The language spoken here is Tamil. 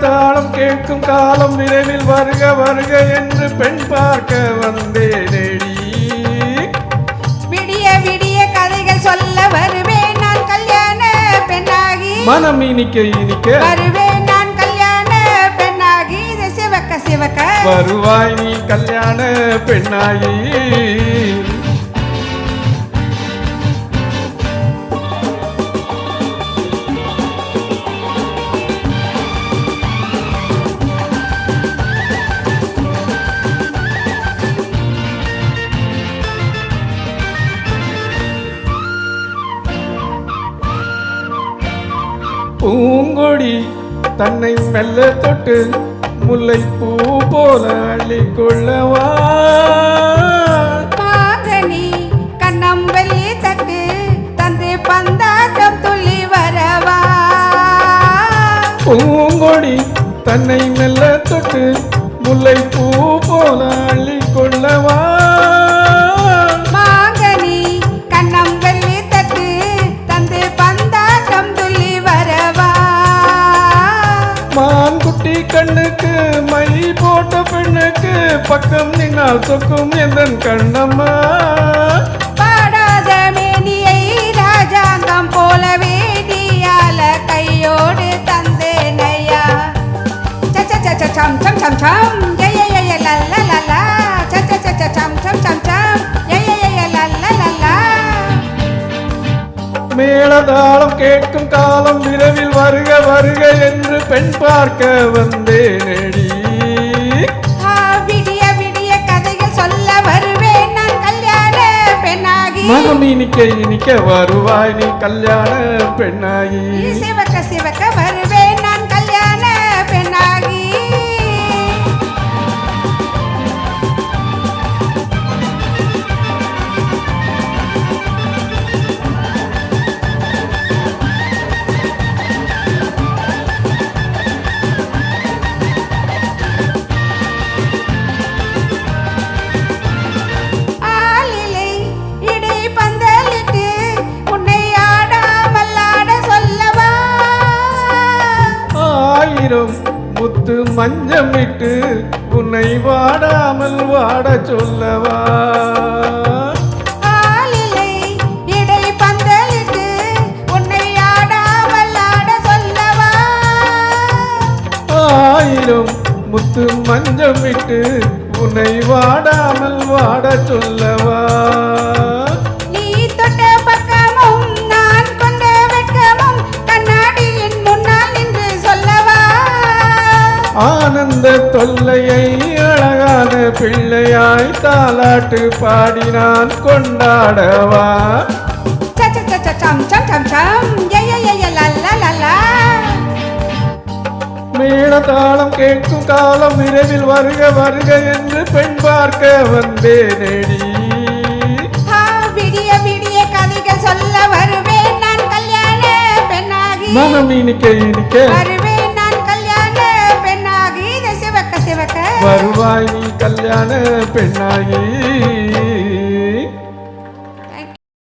மேளதாளம் கேட்கும் காலம் விரைவில் வருக வருக என்று பெண் பார்க்க வந்தேனேடி. விடிய விடிய கதைகள் சொல்ல வருவேன் நான் கல்யாண பெண்ணாகி. மனம் இனிக்க இனிக்க வருவேன் நான் கல்யாண பெண்ணாகி. சிவக்க சிவக்க வருவாய் நீ கல்யாண பெண்ணாகி. பூங்கொடி தன்னை மெல்ல தொட்டு முல்லை பூ போல அள்ளிக்கொள்ளவா. மாங்கனி கண்ணம் வெள்ளி தட்டு தந்து பந்தாட்டம் துள்ளி வரவா. பூங்கொடி தன்னை மெல்ல தொட்டு முல்லை பூ போல அள்ளிக்கொள்ளவா. மாங்கனி கண்ணம் வெள்ளி தட்டு தந்து பந்தாட்டம் துள்ளி வரவா. மான்குட்டி கண்ணுக்கு மை போட்ட பெண்ணுக்கு பக்கம் நின்னால் சொக்கும் எந்தன் கண்ணம்மா. பாடாத மேனியை ராஜாங்கம் போல வேடியால கையோடு தந்தேனையா. சம் சம் சம் சம் ஜெய லல்ல Lalla. Some some some some ஜெய லல்ல லல்லா. மேளதாளம் கேட்கும் காலம் விரைவில் வருக வருக என்று பெண் பார்க்க வந்தேனேடி. விடிய விடிய கதைகள் சொல்ல வருவேன் நான் கல்யாண பெண்ணாகி. மனம் இனிக்க இனிக்க வருவாய் நீ கல்யாண பெண்ணாகி. சிவக்க சிவக்க வருவேன் நான் கல்யாண பெண்ணாகி. ஆளிலை இடை பந்தலிட்டு உன்னை ஆடாமல் ஆட சொல்லவா. ஆயிரம் முத்து மஞ்சமிட்டு உன்னை வாடாமல் வாட சொல்லவா. ஆளிலை இடை பந்தலிட்டு உன்னை ஆடாமல் ஆட சொல்லவா. ஆயிரம் முத்து மஞ்சமிட்டு உன்னை வாடாமல் வாட சொல்லவா. நீ தொட்ட பக்கமும் நான் கொண்ட வெட்கமும் கண்ணாடியின் முன்னால் நின்று சொல்லவா. ஆனந்த தொல்லையை அழகான பிள்ளையாய் தாலாட்டு பாடி நான் கொண்டாடவா. சம் சம் சம் சம் ஜெய லல்ல லல்லா. மேளதாளம் கேட்கும் காலம் விரைவில் வருக வருக என்று பெண் பார்க்க வந்தேனேடி. விடிய விடிய கதைகள் சொல்ல வருவேன் நான் கல்யாண பெண்ணாகி. மனம் இனிக்க இனிக்க வருவேன் நான் கல்யாண பெண்ணாகி. சிவக்க சிவக்க வருவாய் நீ கல்யாண பெண்ணாகி.